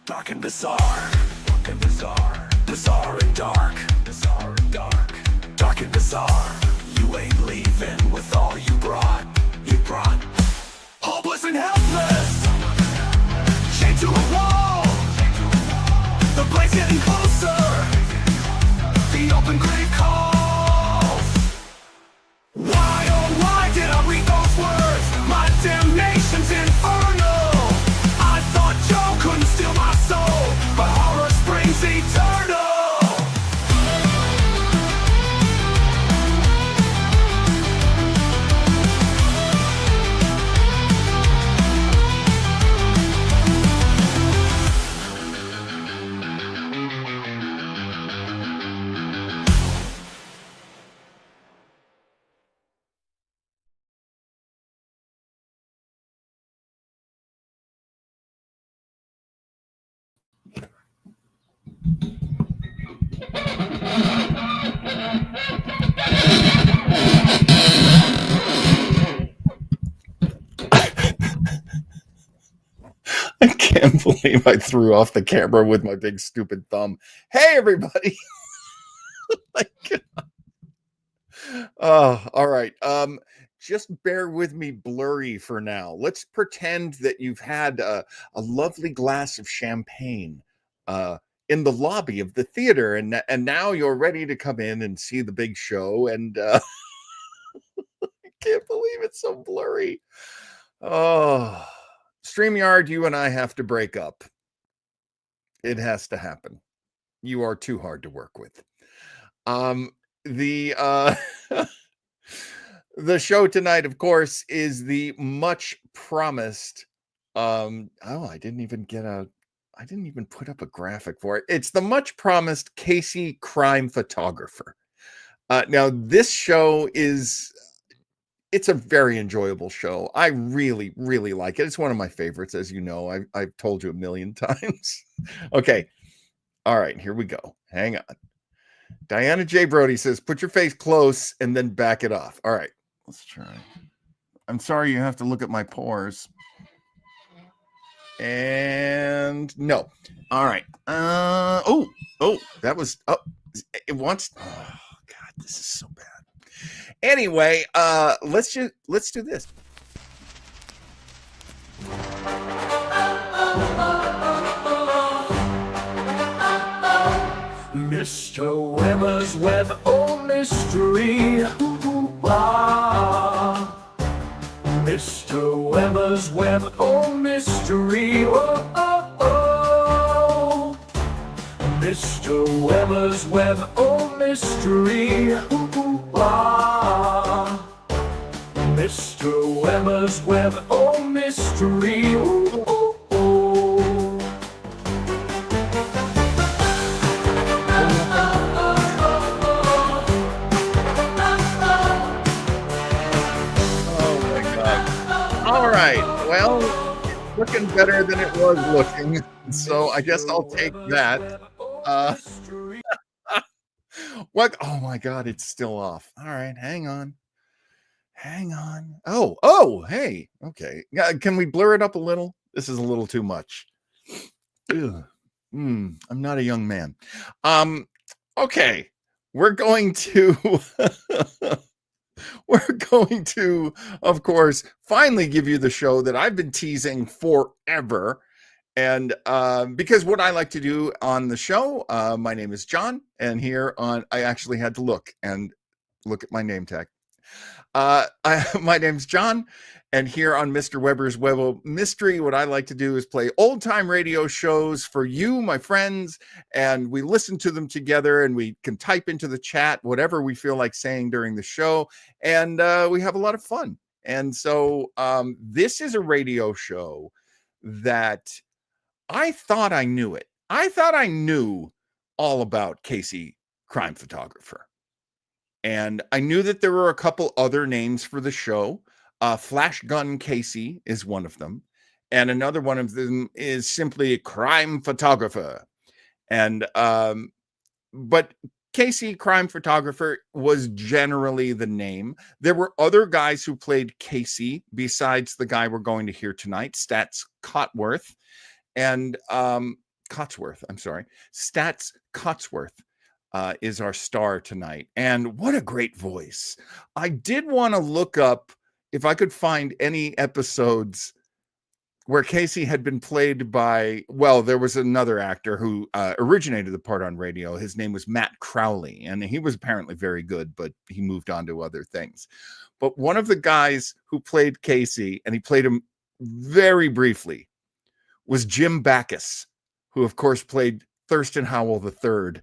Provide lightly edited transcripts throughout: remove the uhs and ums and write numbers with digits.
Dark and bizarre, bizarre and dark, dark and bizarre. You ain't leaving with all you brought, hopeless and helpless, chained to a wall. The blade's getting closer, the open grave calls. Why, oh why did I read those words? My damnation's infernal. I thought Joe couldn't steal my soul, but horror springs eternal. I can't believe I threw off the camera with my big stupid thumb. Hey, everybody. Oh, all right. Just bear with me blurry for now. Let's pretend that you've had a lovely glass of champagne in the lobby of the theater, and now you're ready to come in and see the big show. And I can't believe it's so blurry. Oh, StreamYard, you and I have to break up. It has to happen. You are too hard to work with. The the show tonight, of course, is the much promised I didn't even put up a graphic for it. It's the much promised Casey Crime Photographer. Now this show it's a very enjoyable show. I really, really like it. It's one of my favorites, as you know. I've told you a million times. Okay. All right, here we go. Hang on. Diana J. Brody says, put your face close and then back it off. All right, let's try. I'm sorry you have to look at my pores. And no. All right. That was, it wants, oh God, this is so bad. Anyway, let's do this. Mr. Weber's Web, oh mystery. Ah. Mr. Weber's Web, oh mystery. Oh, oh, oh. Mr. Weber's Web, oh mystery. Ah. Mr. Weber's Web, oh mystery. Ooh, ooh, ooh. Oh my God. All right. Well, it's looking better than it was looking. So I guess I'll take that. What? Oh my God, it's still off. All right, hang on. Oh, hey. Okay. Can we blur it up a little? This is a little too much. I'm not a young man. Okay. We're going to of course, finally give you the show that I've been teasing forever. And because what I like to do on the show, my name is John, and here on, I actually had to look at my name tag. My name's John, and here on Mr. Weber's Web of Mystery, what I like to do is play old time radio shows for you, my friends, and we listen to them together, and we can type into the chat whatever we feel like saying during the show, and we have a lot of fun. And so this is a radio show that I thought I knew it. I thought I knew all about Casey Crime Photographer. And I knew that there were a couple other names for the show. Flash Gun Casey is one of them. And another one of them is simply Crime Photographer. And, but Casey Crime Photographer was generally the name. There were other guys who played Casey besides the guy we're going to hear tonight, Stats Cotworth. And Cotsworth. I'm sorry, Stats Cotsworth is our star tonight, and what a great voice! I did want to look up if I could find any episodes where Casey had been played by, well, there was another actor who originated the part on radio. His name was Matt Crowley, and he was apparently very good, but he moved on to other things. But one of the guys who played Casey, and he played him very briefly, was Jim Backus, who, of course, played Thurston Howell III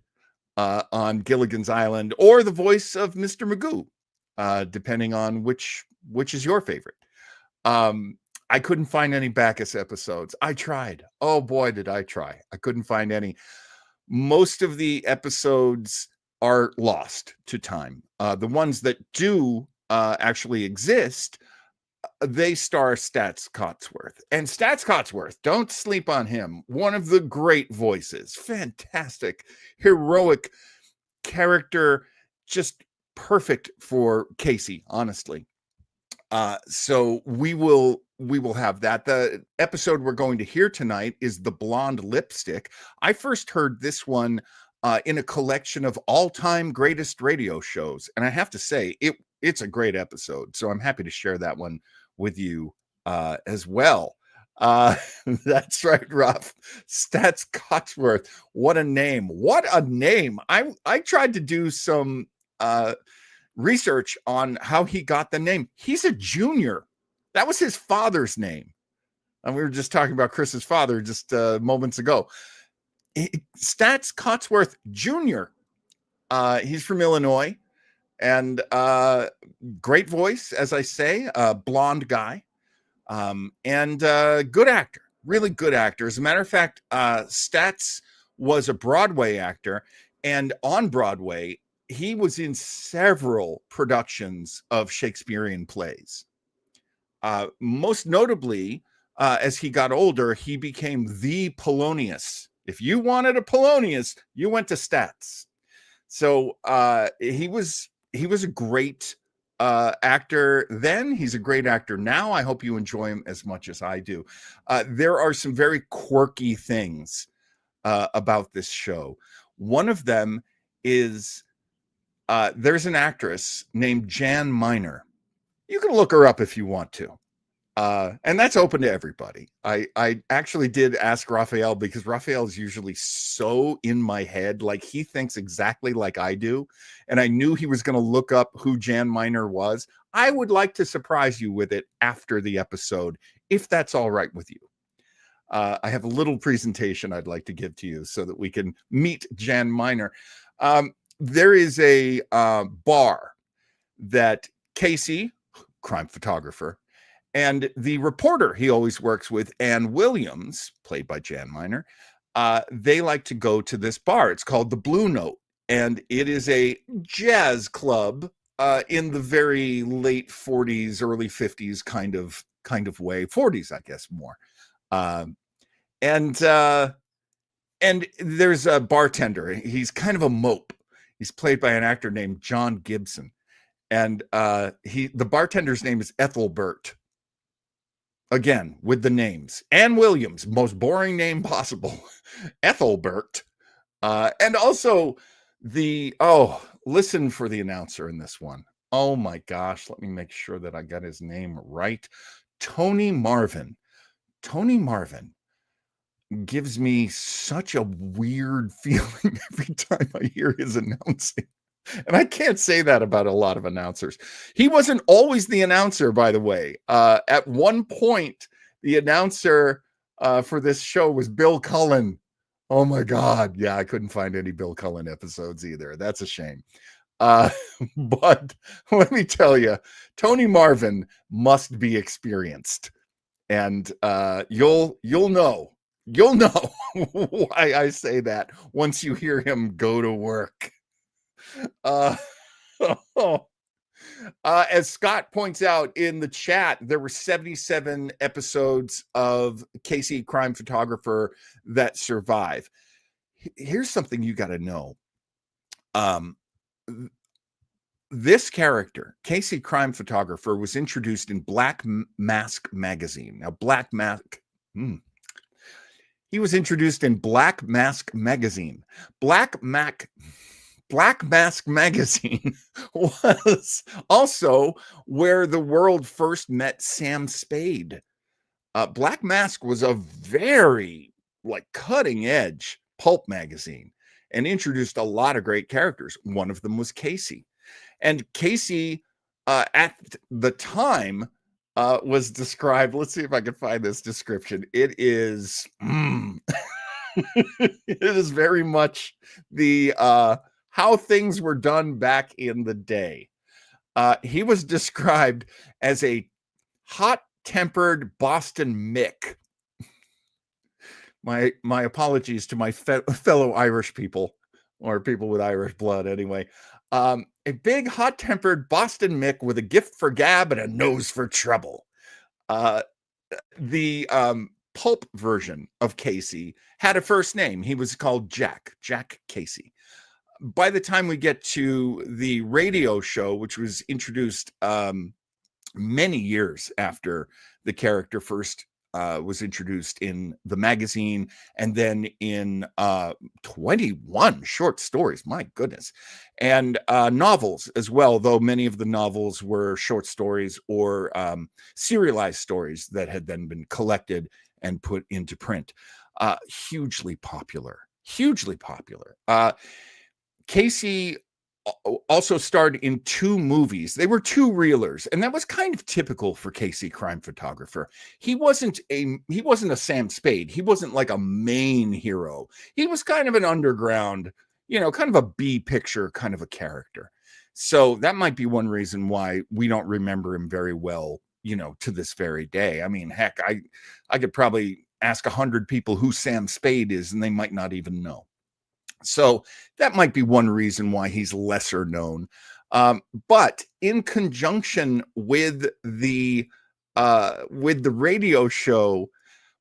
on Gilligan's Island, or the voice of Mr. Magoo, depending on which is your favorite. I couldn't find any Backus episodes. I tried. Oh boy, did I try. I couldn't find any. Most of the episodes are lost to time. The ones that do actually exist, they star Stats Cotsworth. And Stats Cotsworth, don't sleep on him. One of the great voices. Fantastic, heroic character. Just perfect for Casey, honestly. So we will have that. The episode we're going to hear tonight is The Blonde Lipstick. I first heard this one in a collection of all-time greatest radio shows, and I have to say it's a great episode. So I'm happy to share that one with you as well. That's right, Ruff. Stats Cotsworth. What a name! What a name! I tried to do some research on how he got the name. He's a junior. That was his father's name. And we were just talking about Chris's father just moments ago. Stats Cotsworth Jr. He's from Illinois, and great voice, as I say, blonde guy, and good actor, really good actor. As a matter of fact, Stats was a Broadway actor, and on Broadway, he was in several productions of Shakespearean plays. Most notably, as he got older, he became the Polonius. If you wanted a Polonius, you went to Stats. So he was a great actor then. He's a great actor now. I hope you enjoy him as much as I do. There are some very quirky things about this show. One of them is there's an actress named Jan Miner. You can look her up if you want to. And that's open to everybody. I actually did ask Raphael, because Raphael is usually so in my head, like he thinks exactly like I do. And I knew he was going to look up who Jan Miner was. I would like to surprise you with it after the episode, if that's all right with you. I have a little presentation I'd like to give to you so that we can meet Jan Miner. There is a bar that Casey, crime photographer, and the reporter he always works with, Ann Williams, played by Jan Miner, they like to go to this bar. It's called the Blue Note, and it is a jazz club in the very late 40s, early 50s kind of way. 40s, I guess, more. And there's a bartender. He's kind of a mope. He's played by an actor named John Gibson. And the bartender's name is Ethelbert. Again, with the names. Ann Williams, most boring name possible. Ethelbert. And also listen for the announcer in this one. Oh my gosh, let me make sure that I got his name right. Tony Marvin. Tony Marvin gives me such a weird feeling every time I hear his announcing. And I can't say that about a lot of announcers. He wasn't always the announcer, by the way. At one point, the announcer for this show was Bill Cullen. Oh my God. Yeah, I couldn't find any Bill Cullen episodes either. That's a shame. But let me tell you, Tony Marvin must be experienced. And you'll know why I say that once you hear him go to work. As Scott points out in the chat, there were 77 episodes of Casey Crime Photographer that survive. Here's something you got to know. This character, Casey Crime Photographer, was introduced in Black Mask magazine. Now, Black Mask, He was introduced in Black Mask magazine. Black Mask magazine was also where the world first met Sam Spade. Black Mask was a very cutting edge pulp magazine and introduced a lot of great characters. One of them was Casey. And Casey at the time was described. Let's see if I can find this description. It is it is very much the how things were done back in the day. He was described as a hot-tempered Boston Mick. My apologies to my fellow Irish people, or people with Irish blood anyway. A big hot-tempered Boston Mick with a gift for gab and a nose for trouble. The pulp version of Casey had a first name. He was called Jack Casey. By the time we get to the radio show, which was introduced many years after the character first was introduced in the magazine, and then in 21 short stories, my goodness, and novels as well, though many of the novels were short stories or serialized stories that had then been collected and put into print. Hugely popular. Casey also starred in 2 movies. They were 2-reelers, and that was kind of typical for Casey, crime photographer. He wasn't a Sam Spade. He wasn't like a main hero. He was kind of an underground, kind of a B picture kind of a character. So that might be one reason why we don't remember him very well, to this very day. I mean, heck, I could probably ask 100 people who Sam Spade is, and they might not even know. So that might be one reason why he's lesser known. But in conjunction with the radio show,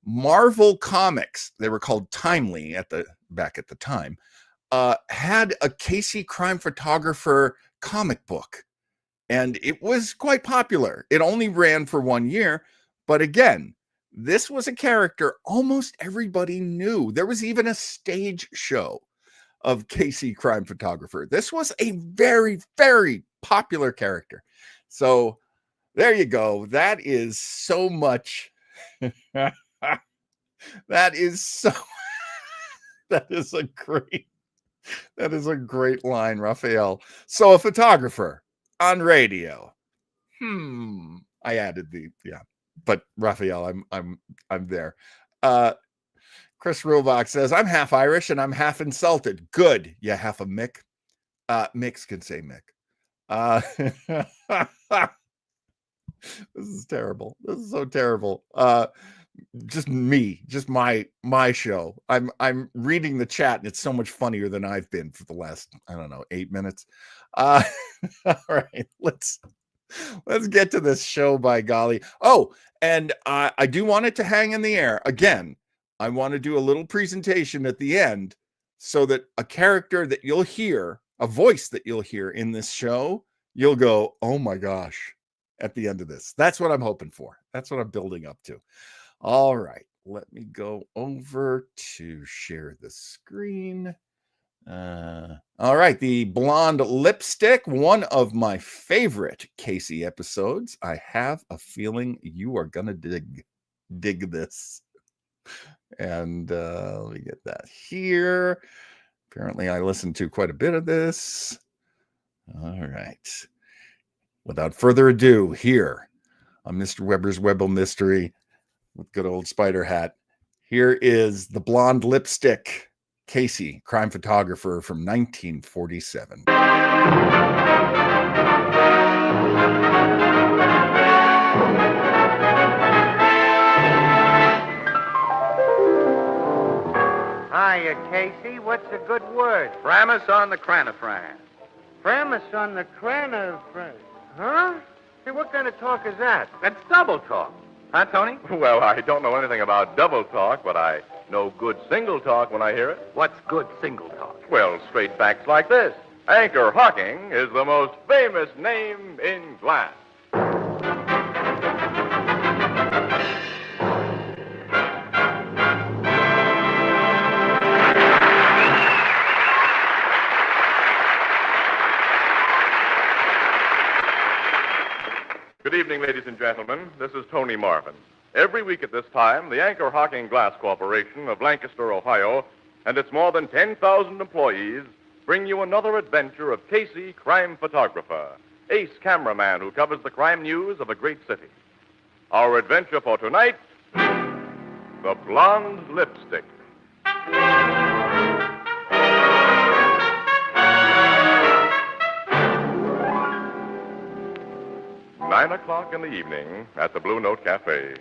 Marvel Comics, they were called Timely back at the time, had a Casey crime photographer comic book, and it was quite popular. It only ran for 1 year, but again, this was a character almost everybody knew. There was even a stage show of Casey crime photographer. This was a very, very popular character. So there you go. That is so much. that is a great line, Raphael. So a photographer on radio. I added but Raphael, I'm there. Chris Rulbach says, I'm half Irish and I'm half insulted. Good. You half a Mick. Micks can say Mick. This is terrible. This is so terrible. Just my show. I'm reading the chat and it's so much funnier than I've been for the last, 8 minutes. All right, let's get to this show, by golly. Oh, and I do want it to hang in the air again. I want to do a little presentation at the end so that a character that you'll hear, a voice that you'll hear in this show, you'll go, oh my gosh, at the end of this. That's what I'm hoping for. That's what I'm building up to. All right, let me go over to share the screen. All right, the blonde lipstick, one of my favorite Casey episodes. I have a feeling you are going to dig this. And let me get that here. Apparently I listened to quite a bit of this. All right. Without further ado, here on Mr. Weber's Webble Mystery with good old Spider Hat, here is the blonde lipstick Casey, crime photographer from 1947. Hiya, Casey. What's a good word? Framus on the cranifran. Framus on the cranifran. Huh? Hey, what kind of talk is that? That's double talk. Huh, Tony? Well, I don't know anything about double talk, but I know good single talk when I hear it. What's good single talk? Well, straight facts like this. Anchor Hawking is the most famous name in glass. ladies and gentlemen. This is Tony Marvin. Every week at this time, the Anchor Hocking Glass Corporation of Lancaster, Ohio, and its more than 10,000 employees bring you another adventure of Casey, crime photographer, ace cameraman who covers the crime news of a great city. Our adventure for tonight, the Blonde Lipstick. 9 o'clock in the evening at the Blue Note Cafe.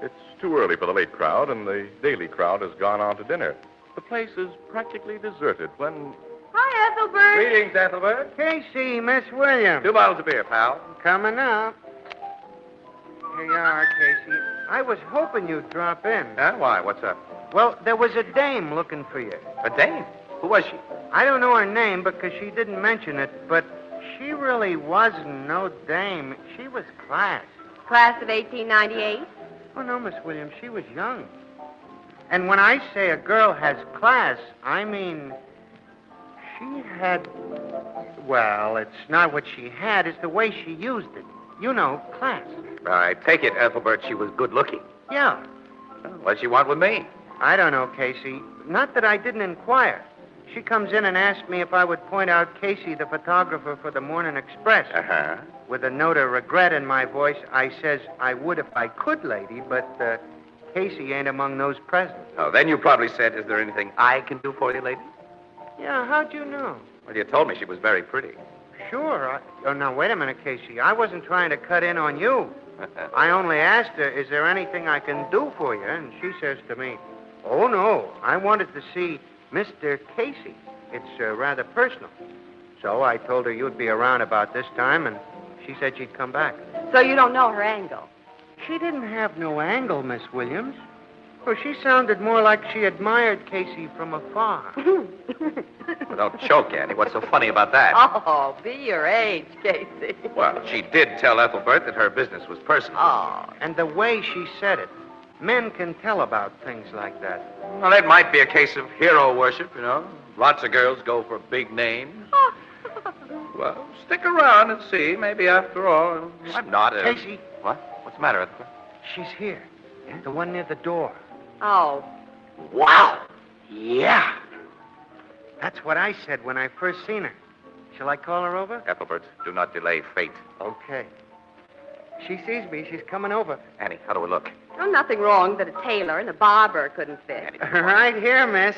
It's too early for the late crowd, and the daily crowd has gone on to dinner. The place is practically deserted when... Hi, Ethelbert. Greetings, Ethelbert. Casey, Miss Williams. 2 bottles of beer, pal. Coming up. Here you are, Casey. I was hoping you'd drop in. Huh? Why? What's up? Well, there was a dame looking for you. A dame? Who was she? I don't know her name because she didn't mention it, but she really wasn't no dame. She was class. Class of 1898. Oh, no, Miss Williams, she was young. And when I say a girl has class, I mean she had... Well, it's not what she had, it's the way she used it. You know, class. I take it, Ethelbert, she was good looking. Yeah. What'd she want with me? I don't know, Casey. Not that I didn't inquire. She comes in and asks me if I would point out Casey, the photographer for the Morning Express. Uh-huh. With a note of regret in my voice, I says I would if I could, lady, but Casey ain't among those present. Oh, then you probably said, is there anything I can do for you, lady? Yeah, how'd you know? Well, you told me she was very pretty. Sure. Oh, now, wait a minute, Casey. I wasn't trying to cut in on you. I only asked her, is there anything I can do for you? And she says to me, oh, no, I wanted to see Mr. Casey. It's rather personal. So I told her you'd be around about this time, and she said she'd come back. So you don't know her angle. She didn't have no angle, Miss Williams. Well, she sounded more like she admired Casey from afar. Well, don't choke, Annie. What's so funny about that? Oh, be your age, Casey. Well, she did tell Ethelbert that her business was personal. Oh. And the way she said it, men can tell about things like that. Well, it might be a case of hero worship, you know. Lots of girls go for big names. Well, stick around and see. Maybe after all, I'm not a... Casey. What? What's the matter, Ethelbert? She's here. The one near the door. Oh. Wow. Yeah. That's what I said when I first seen her. Shall I call her over? Ethelbert, do not delay fate. Okay. She sees me. She's coming over. Annie, how do we look? Oh, nothing wrong that a tailor and a barber couldn't fit. Right here, miss.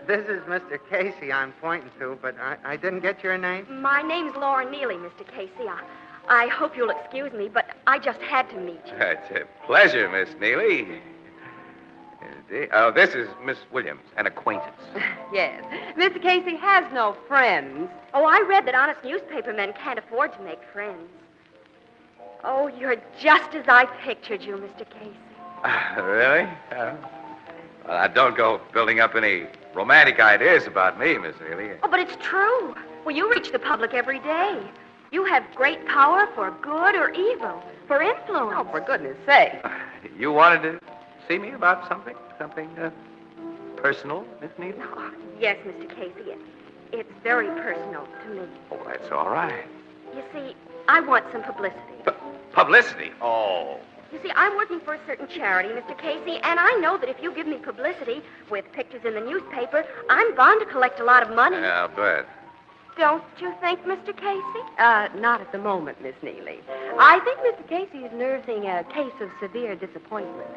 This is Mr. Casey I'm pointing to, but I didn't get your name. My name's Laura Neely, Mr. Casey. I hope you'll excuse me, but I just had to meet you. It's a pleasure, Miss Neely. Oh, this is Miss Williams, an acquaintance. Yes. Mr. Casey has no friends. Oh, I read that honest newspaper men can't afford to make friends. Oh, you're just as I pictured you, Mr. Casey. Really? Well, I don't go building up any romantic ideas about me, Miss Neely. Oh, but it's true. Well, you reach the public every day. You have great power for good or evil, for influence. Oh, for goodness sake. You wanted to see me about something? Something personal, Miss Neely? Oh, yes, Mr. Casey. It's very personal to me. Oh, that's all right. You see, I want some publicity. Publicity? Oh. You see, I'm working for a certain charity, Mr. Casey, and I know that if you give me publicity with pictures in the newspaper, I'm bound to collect a lot of money. Yeah, I'll bet. Don't you think, Mr. Casey? Not at the moment, Miss Neely. I think Mr. Casey is nursing a case of severe disappointment.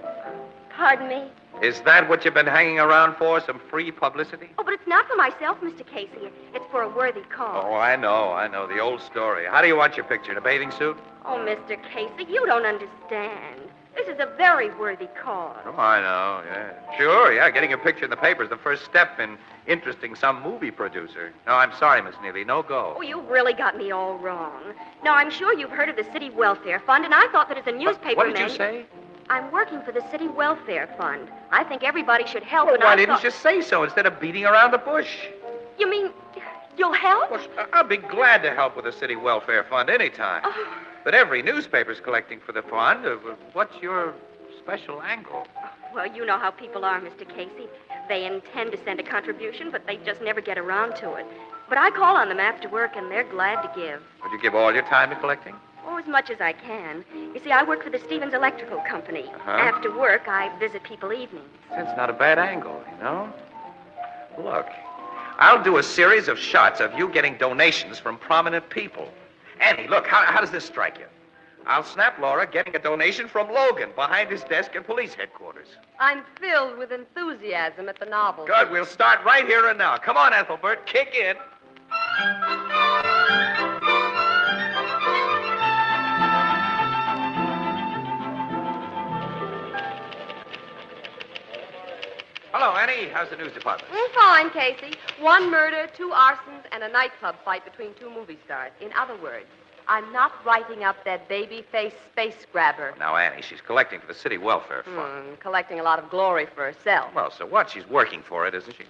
Pardon me? Is that what you've been hanging around for, some free publicity? Oh, but it's not for myself, Mr. Casey. It's for a worthy cause. Oh, I know, the old story. How do you want your picture, in a bathing suit? Oh, Mr. Casey, you don't understand. This is a very worthy cause. Oh, I know, yeah. Sure, yeah, getting a picture in the paper is the first step in interesting some movie producer. No, I'm sorry, Miss Neely, no go. Oh, you really got me all wrong. Now, I'm sure you've heard of the City Welfare Fund, and I thought that as a newspaper What did you say? I'm working for the City Welfare Fund. I think everybody should help, Well, and why I didn't thought... you just say so instead of beating around the bush? You mean you'll help? Well, I'll be glad to help with the City Welfare Fund anytime. Oh. But every newspaper's collecting for the fund. What's your special angle? Well, you know how people are, Mr. Casey. They intend to send a contribution, but they just never get around to it. But I call on them after work, and they're glad to give. Would you give all your time to collecting? Oh, as much as I can. You see, I work for the Stevens Electrical Company. Uh-huh. After work, I visit people evenings. That's not a bad angle, you know? Look, I'll do a series of shots of you getting donations from prominent people. Annie, look, how does this strike you? I'll snap Laura getting a donation from Logan behind his desk at police headquarters. I'm filled with enthusiasm at the novel. Good, we'll start right here and now. Come on, Ethelbert, kick in. Hello, Annie. How's the news department? Fine, Casey. 1 murder, 2 arsons, and a nightclub fight between 2 movie stars. In other words, I'm not writing up that baby-faced space grabber. Now, Annie, she's collecting for the city welfare fund. Collecting a lot of glory for herself. Well, so what? She's working for it, isn't she?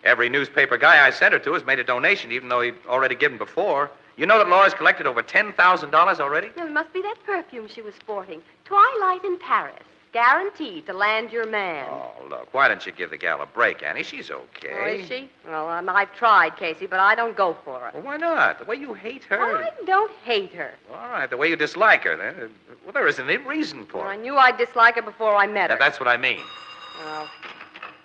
Every newspaper guy I sent her to has made a donation, even though he'd already given before. You know that Laura's collected over $10,000 already? It must be that perfume she was sporting. Twilight in Paris. Guaranteed to land your man. Oh, look, why don't you give the gal a break, Annie? She's okay. Oh, is she? Well, I've tried, Casey, but I don't go for her. Well, why not? The way you hate her. I don't hate her. All right, the way you dislike her, then. Well, there isn't any reason for Well, I it. knew I'd dislike her before I met her. Now, that's what I mean. Well,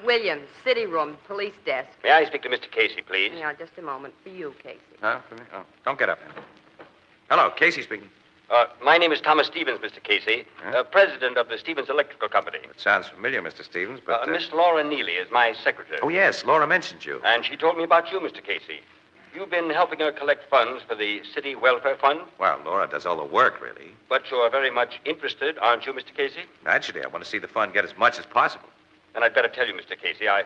Williams, city room, police desk. May I speak to Mr. Casey, please? Yeah, just a moment. For you, Casey. Huh? For me? Oh, don't get up, Annie. Hello, Casey speaking. My name is Thomas Stevens, Mr. Casey, Huh? president of the Stevens Electrical Company. It sounds familiar, Mr. Stevens, but... Miss Laura Neely is my secretary. Oh, yes, Laura mentioned you. And she told me about you, Mr. Casey. You've been helping her collect funds for the City Welfare Fund, Well, Laura does all the work, really. but you're very much interested, aren't you, Mr. Casey? Naturally, I want to see the fund get as much as possible. Then I'd better tell you, Mr. Casey, I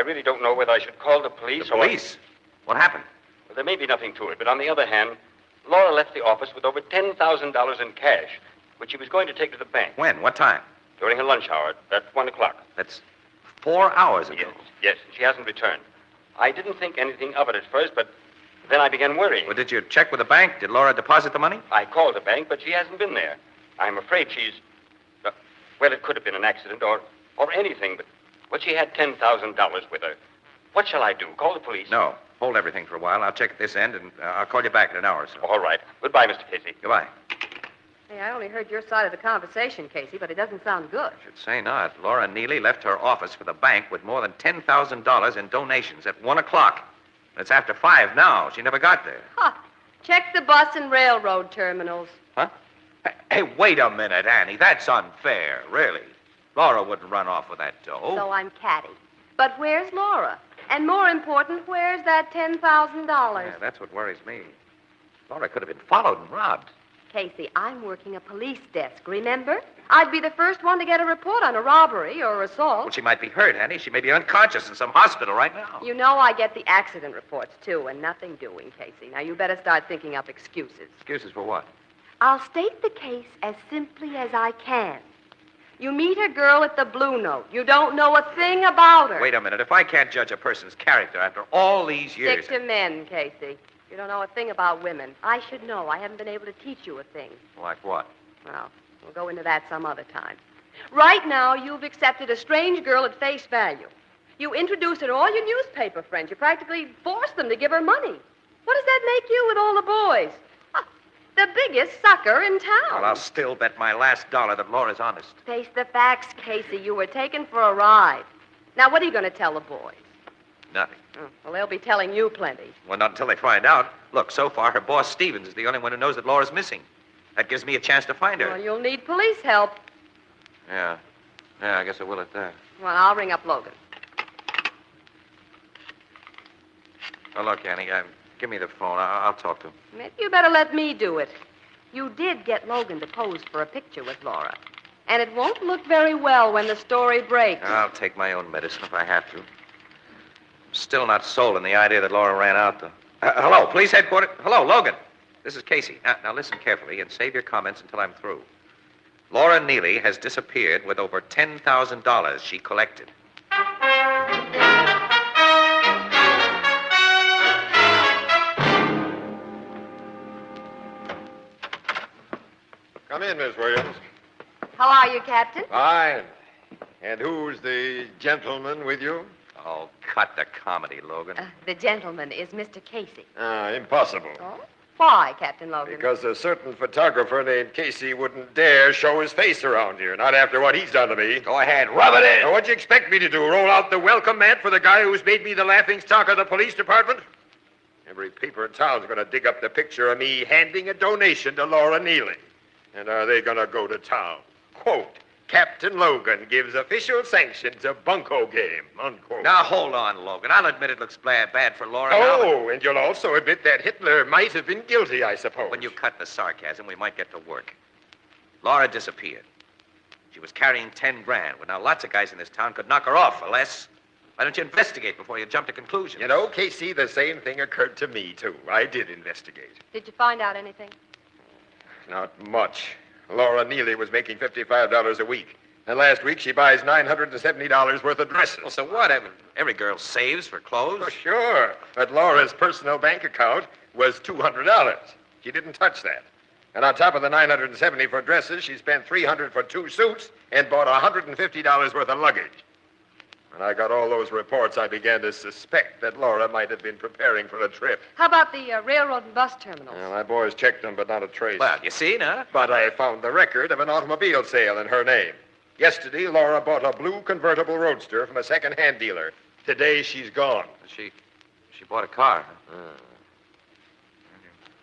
really don't know whether I should call the police The police? What happened? Well, there may be nothing to it, but on the other hand, Laura left the office with over $10,000 in cash, which she was going to take to the bank When? What time? during her lunch hour at 1 o'clock. That's 4 hours ago. Yes, she hasn't returned. I didn't think anything of it at first, but then I began worrying. Well, did you check with the bank? Did Laura deposit the money? I called the bank, but she hasn't been there. I'm afraid she's... well, it could have been an accident or anything, but she had $10,000 with her. What shall I do? Call the police? No. Hold everything for a while. I'll check at this end, and I'll call you back in an hour or so. All right. Goodbye, Mr. Casey. Goodbye. Hey, I only heard your side of the conversation, Casey, but it doesn't sound good. I should say not. Laura Neely left her office for the bank with more than $10,000 in donations at 1 o'clock. It's after 5 now. She never got there. Huh. Check the bus and railroad terminals. Huh? Hey, wait a minute, Annie. That's unfair, really. Laura wouldn't run off with that dough. So I'm catty. But where's Laura? And more important, where's that $10,000? Yeah, that's what worries me. Laura could have been followed and robbed. Casey, I'm working a police desk, remember? I'd be the first one to get a report on a robbery or assault. Well, she might be hurt, Annie. She may be unconscious in some hospital right now. You know I get the accident reports, too, and nothing doing, Casey. Now, you better start thinking up excuses. Excuses for what? I'll state the case as simply as I can. You meet a girl at the Blue Note. You don't know a thing about her. Wait a minute. If I can't judge a person's character after all these years... Stick to men, Casey. You don't know a thing about women. I should know. I haven't been able to teach you a thing. Like what? Well, we'll go into that some other time. Right now, you've accepted a strange girl at face value. You introduced her to all your newspaper friends. You practically forced them to give her money. What does that make you with all the boys? Huh, the biggest sucker in town. Well, I'll still bet my last dollar that Laura's honest. Face the facts, Casey. You were taken for a ride. Now, what are you going to tell the boys? Nothing. Oh, well, they'll be telling you plenty. Well, not until they find out. Look, so far, her boss, Stevens, is the only one who knows that Laura's missing. That gives me a chance to find her. Well, you'll need police help. Yeah. Yeah, I guess I will at that. Well, I'll ring up Logan. Oh, look, Annie, give me the phone. I'll talk to him. Maybe you better let me do it. You did get Logan to pose for a picture with Laura. And it won't look very well when the story breaks. I'll take my own medicine if I have to. Still not sold on the idea that Laura ran out, though. Hello, police headquarters. Hello, Logan. This is Casey. Now listen carefully and save your comments until I'm through. Laura Neely has disappeared with over $10,000 she collected. Come in, Miss Williams. How are you, Captain? Fine. And who's the gentleman with you? Oh, cut the comedy, Logan. The gentleman is Mr. Casey. Impossible. Oh? Why, Captain Logan? Because a certain photographer named Casey wouldn't dare show his face around here, not after what he's done to me. Go ahead, rub it in. Now, what'd you expect me to do, roll out the welcome mat for the guy who's made me the laughingstock of the police department? Every paper in town's going to dig up the picture of me handing a donation to Laura Neely. And are they going to go to town? Quote, Captain Logan gives official sanction to bunco game, unquote. Now, hold on, Logan. I'll admit it looks bad for Laura. Oh, and you'll also admit that Hitler might have been guilty, I suppose. When you cut the sarcasm, we might get to work. Laura disappeared. She was carrying 10 grand. Well, now, lots of guys in this town could knock her off for less. Why don't you investigate before you jump to conclusions? You know, Casey, the same thing occurred to me, too. I did investigate. Did you find out anything? Not much. Laura Neely was making $55 a week. And last week, she buys $970 worth of dresses. Well, so what? Every girl saves for clothes. Oh, sure. But Laura's personal bank account was $200. She didn't touch that. And on top of the $970 for dresses, she spent $300 for 2 suits and bought $150 worth of luggage. When I got all those reports, I began to suspect that Laura might have been preparing for a trip. How about the railroad and bus terminals? Well, my boys checked them, but not a trace. Well, you see, now. But I found the record of an automobile sale in her name. Yesterday, Laura bought a blue convertible roadster from a second-hand dealer. Today, she's gone. She bought a car. Huh?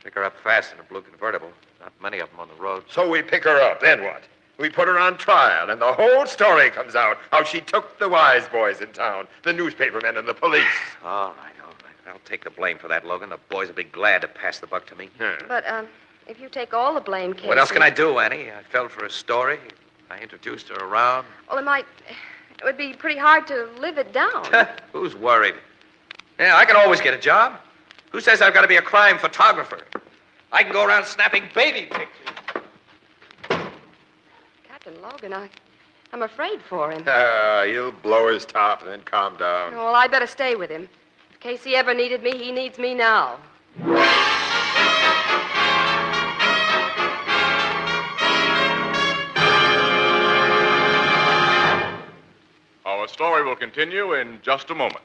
Pick her up fast in a blue convertible. Not many of them on the road. So we pick her up. Then what? We put her on trial, and the whole story comes out. How she took the wise boys in town, the newspapermen and the police. All right. I'll take the blame for that, Logan. The boys will be glad to pass the buck to me. But, if you take all the blame, Casey... What else can I do, Annie? I fell for a story. I introduced her around. Well, it would be pretty hard to live it down. Who's worried? Yeah, I can always get a job. Who says I've got to be a crime photographer? I can go around snapping baby pictures. Captain Logan, I'm afraid for him. He'll blow his top and then calm down. Well, I'd better stay with him. If Casey ever needed me, he needs me now. Our story will continue in just a moment.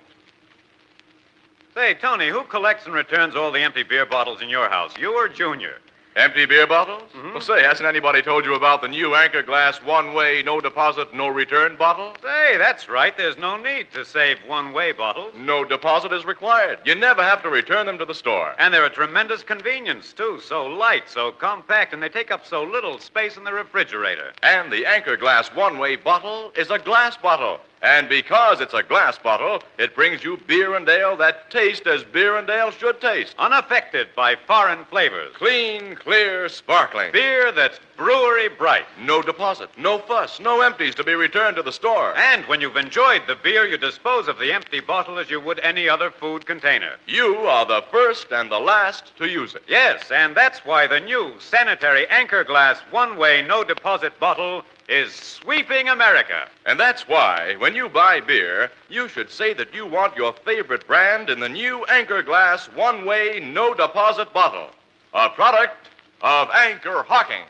Say, Tony, who collects and returns all the empty beer bottles in your house, you or Junior? Empty beer bottles? Mm-hmm. Well, say, hasn't anybody told you about the new Anchor Glass one-way, no deposit, no return bottle? Say, that's right. There's no need to save one-way bottles. No deposit is required. You never have to return them to the store. And they're a tremendous convenience, too. So light, so compact, and they take up so little space in the refrigerator. And the Anchor Glass one-way bottle is a glass bottle. And because it's a glass bottle, it brings you beer and ale that taste as beer and ale should taste. Unaffected by foreign flavors. Clean, clear, sparkling. Beer that's brewery bright. No deposit, no fuss, no empties to be returned to the store. And when you've enjoyed the beer, you dispose of the empty bottle as you would any other food container. You are the first and the last to use it. Yes, and that's why the new sanitary Anchor Glass one-way, no deposit bottle is sweeping America. And that's why, when you buy beer, you should say that you want your favorite brand in the new Anchor Glass one-way, no deposit bottle. A product of Anchor Hocking.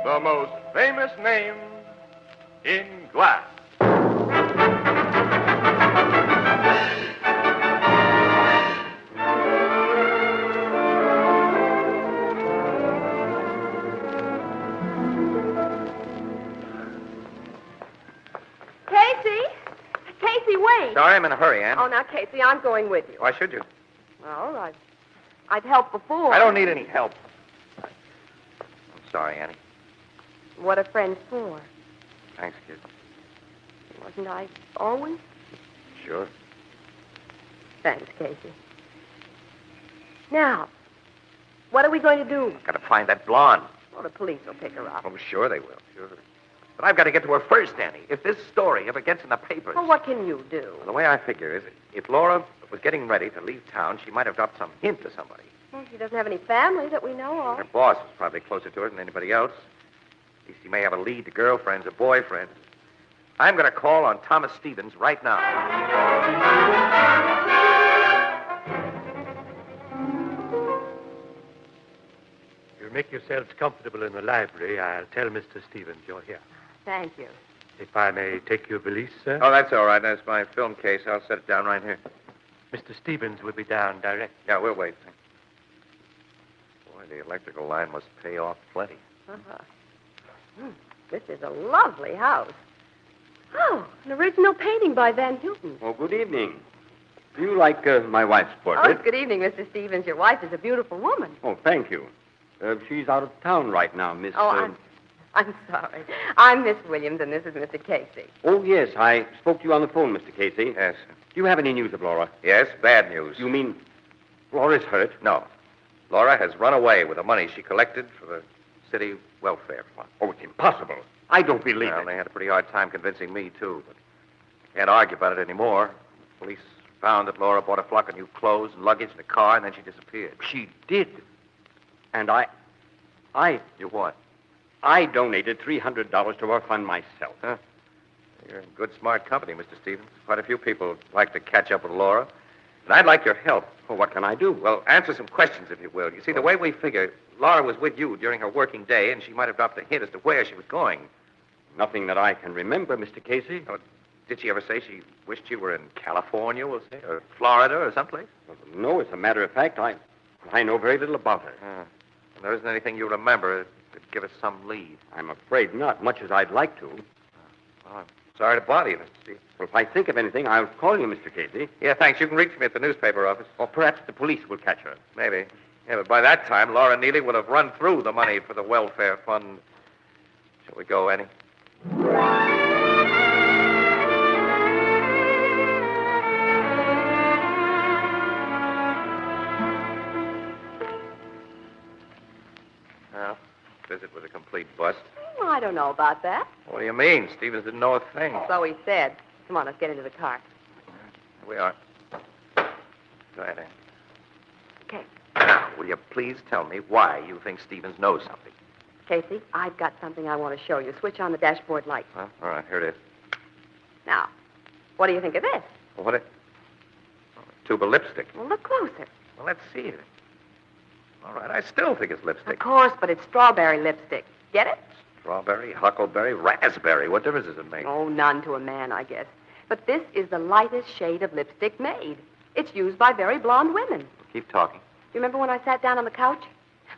The most famous name in glass. Casey, wait. Sorry, I'm in a hurry, Ann. Oh, now, Casey, I'm going with you. Why should you? Well, I've helped before. I don't need any help. I'm sorry, Annie. What are friends for? Thanks, kid. Wasn't I always? Sure. Thanks, Casey. Now, what are we going to do? Gotta find that blonde. Well, the police will pick her up. Oh, sure they will. Sure. But I've got to get to her first, Annie. If this story ever gets in the papers... Well, what can you do? Well, the way I figure is, if Laura was getting ready to leave town, she might have dropped some hint to somebody. Well, she doesn't have any family that we know of. Her boss was probably closer to her than anybody else. At least he may have a lead to girlfriends or boyfriends. I'm going to call on Thomas Stevens right now. You'll make yourselves comfortable in the library. I'll tell Mr. Stevens you're here. Thank you. If I may take your valise, sir. Oh, that's all right. That's my film case. I'll set it down right here. Mr. Stevens will be down directly. Yeah, we'll wait. Boy, the electrical line must pay off plenty. Uh-huh. This is a lovely house. Oh, an original painting by Van Houten. Oh, good evening. Do you like my wife's Oh, portrait? good evening, Mr. Stevens. Your wife is a beautiful woman. Oh, thank you. She's out of town right now, Miss... Oh, I'm sorry. I'm Miss Williams, and this is Mr. Casey. Oh, yes, I spoke to you on the phone, Mr. Casey. Yes. Do you have any news of Laura? Yes, bad news. You mean Laura's hurt? No. Laura has run away with the money she collected for the city welfare fund. Oh, it's impossible. I don't believe Well, it. they had a pretty hard time convincing me, too, but I can't argue about it anymore. Police found that Laura bought a flock of new clothes and luggage in a car, and then she disappeared. She did. And I... You what? I donated $300 to her fund myself. Huh? You're in good, smart company, Mr. Stevens. Quite a few people like to catch up with Laura. And I'd like your help. Well, what can I do? Well, answer some questions, if you will. You see, the way we figure, Laura was with you during her working day, and she might have dropped a hint as to where she was going. Nothing that I can remember, Mr. Casey. Oh, did she ever say she wished you were in California, we'll say, or Florida, or someplace? Well, no, as a matter of fact, I know very little about her. And there isn't anything you remember that could give us some lead. I'm afraid not, much as I'd like to. Well, I'm sorry to bother you, Mr. Stevens. Well, if I think of anything, I'll call you, Mr. Casey. Yeah, thanks. You can reach me at the newspaper office. Or perhaps the police will catch her. Maybe. Yeah, but by that time, Laura Neely would have run through the money for the welfare fund. Shall we go, Annie? Well, visit was a complete bust. Oh, I don't know about that. What do you mean? Stevens didn't know a thing. So he said. Come on, let's get into the car. Here we are. Go ahead, Annie. Okay. Now, will you please tell me why you think Stevens knows something? Casey, I've got something I want to show you. Switch on the dashboard light. Huh? All right, here it is. Now, what do you think of this? Well, what it? Oh, a tube of lipstick. Well, look closer. Well, let's see it. All right, I still think it's lipstick. Of course, but it's strawberry lipstick. Get it? Strawberry, huckleberry, raspberry. What difference does it make? Oh, none to a man, I guess. But this is the lightest shade of lipstick made. It's used by very blonde women. Keep talking. You remember when I sat down on the couch?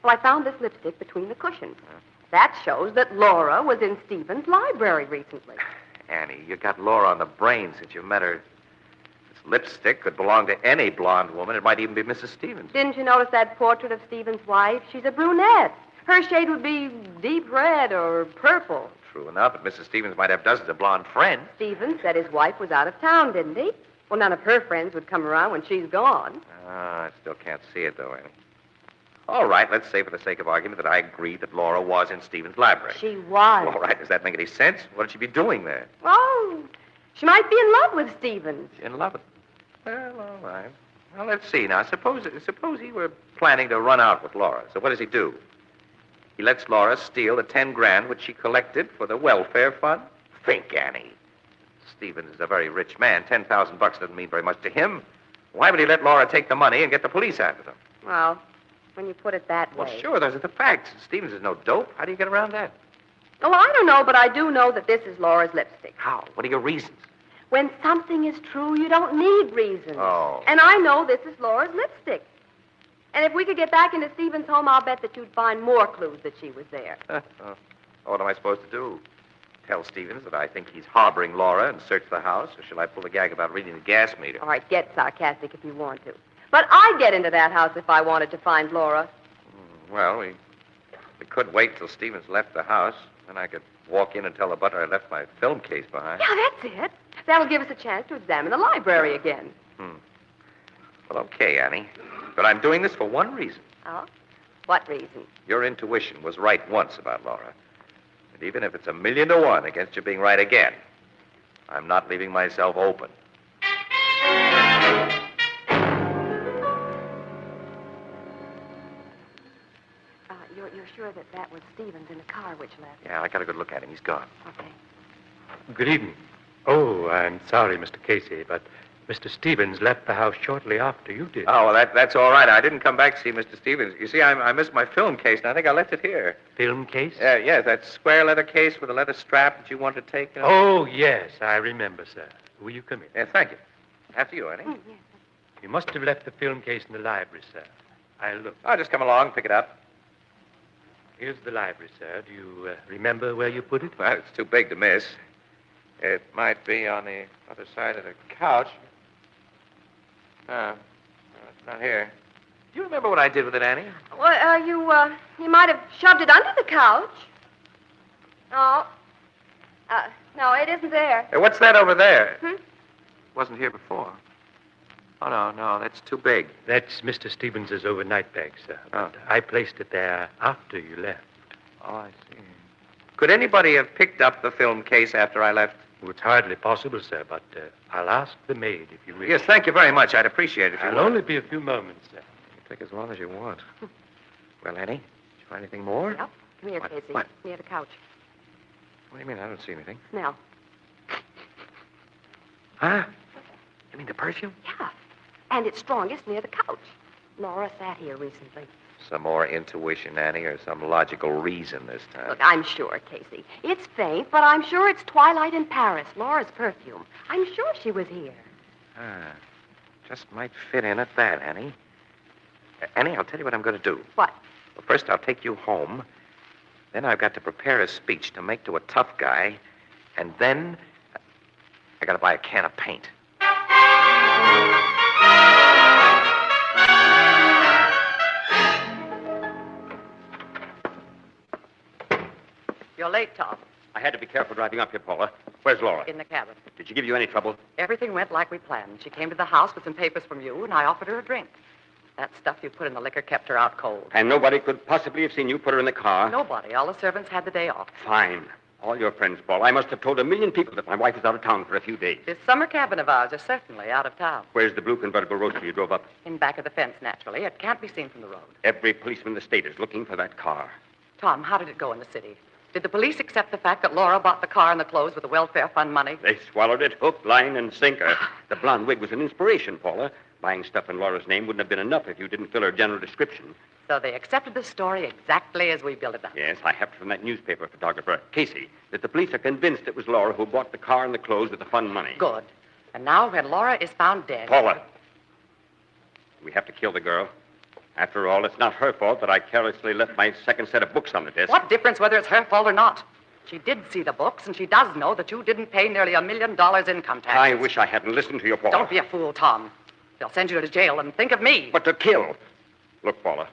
Well, I found this lipstick between the cushions. That shows that Laura was in Stevens' library recently. Annie, you got Laura on the brain since you met her. This lipstick could belong to any blonde woman. It might even be Mrs. Stevens. Didn't you notice that portrait of Stevens' wife? She's a brunette. Her shade would be deep red or purple. True enough, but Mrs. Stevens might have dozens of blonde friends. Stevens said his wife was out of town, didn't he? Well, none of her friends would come around when she's gone. I still can't see it, though, Annie. All right, let's say for the sake of argument that I agree that Laura was in Stevens' library. She was. All right, does that make any sense? What would she be doing there? Oh, she might be in love with Stevens. In love with... Well, all right. Well, let's see now. Suppose he were planning to run out with Laura. So what does he do? He lets Laura steal the 10 grand which she collected for the welfare fund? Think, Annie. Stevens is a very rich man. $10,000 doesn't mean very much to him. Why would he let Laura take the money and get the police after them? Well, when you put it that way. Well, sure, those are the facts. Stevens is no dope. How do you get around that? Oh, I don't know, but I do know that this is Laura's lipstick. How? What are your reasons? When something is true, you don't need reasons. Oh. And I know this is Laura's lipstick. And if we could get back into Stevens' home, I'll bet that you'd find more clues that she was there. What am I supposed to do? Tell Stevens that I think he's harboring Laura and search the house, or shall I pull a gag about reading the gas meter? All right, get sarcastic if you want to. But I'd get into that house if I wanted to find Laura. Well, we could wait till Stevens left the house. Then I could walk in and tell the butler I left my film case behind. Yeah, that's it. That'll give us a chance to examine the library again. Well, okay, Annie. But I'm doing this for one reason. Oh? What reason? Your intuition was right once about Laura. And even if it's 1,000,000 to 1 against you being right again, I'm not leaving myself open. You're sure that that was Stevens in the car which left? Yeah, I got a good look at him. He's gone. Okay. Good evening. Oh, I'm sorry, Mr. Casey, but Mr. Stevens left the house shortly after you did. Oh, well, that's all right. I didn't come back to see Mr. Stevens. You see, I missed my film case, and I think I left it here. Film case? Yes, that square leather case with a leather strap that you wanted to take. Oh, yes, I remember, sir. Will you come in? Yeah, thank you. After you, Annie. Yes. You must have left the film case in the library, sir. I'll look. I'll just come along, pick it up. Here's the library, sir. Do you remember where you put it? Well, it's too big to miss. It might be on the other side of the couch. No, it's not here. Do you remember what I did with it, Annie? Well, you might have shoved it under the couch. No. No, it isn't there. Hey, what's that over there? Hmm? Wasn't here before. Oh, no, that's too big. That's Mr. Stevens' overnight bag, sir. Oh. But I placed it there after you left. Oh, I see. Could anybody have picked up the film case after I left? Well, it's hardly possible, sir, but I'll ask the maid if you wish. Yes, thank you very much. I'd appreciate it if you I'll would. only be a few moments, sir. Take as long as you want. Well, Annie, did you find anything more? Yep. Come here, Casey. What? Near the couch. What do you mean? I don't see anything. Now. Huh? You mean the perfume? Yeah. And it's strongest near the couch. Laura sat here recently. Some more intuition, Annie, or some logical reason this time. Look, I'm sure, Casey. It's faint, but I'm sure it's twilight in Paris, Laura's perfume. I'm sure she was here. Just might fit in at that, Annie. Annie, I'll tell you what I'm going to do. What? Well, first I'll take you home. Then I've got to prepare a speech to make to a tough guy. And then I got to buy a can of paint. You're late, Tom. I had to be careful driving up here, Paula. Where's Laura? In the cabin. Did she give you any trouble? Everything went like we planned. She came to the house with some papers from you, and I offered her a drink. That stuff you put in the liquor kept her out cold. And nobody could possibly have seen you put her in the car? Nobody. All the servants had the day off. Fine. All your friends, Paula. I must have told 1,000,000 people that my wife is out of town for a few days. This summer cabin of ours is certainly out of town. Where's the blue convertible roadster you drove up? In back of the fence, naturally. It can't be seen from the road. Every policeman in the state is looking for that car. Tom, how did it go in the city? Did the police accept the fact that Laura bought the car and the clothes with the welfare fund money? They swallowed it hook, line, and sinker. The blonde wig was an inspiration, Paula. Buying stuff in Laura's name wouldn't have been enough if you didn't fill her general description. So they accepted the story exactly as we built it up. Yes, I have from that newspaper photographer, Casey, that the police are convinced it was Laura who bought the car and the clothes with the fund money. Good. And now when Laura is found dead... Paula, we have to kill the girl. After all, it's not her fault that I carelessly left my second set of books on the desk. What difference whether it's her fault or not? She did see the books, and she does know that you didn't pay nearly $1 million income tax. I wish I hadn't listened to you, Paula. Don't be a fool, Tom. They'll send you to jail, and think of me. But to kill. Look, Paula,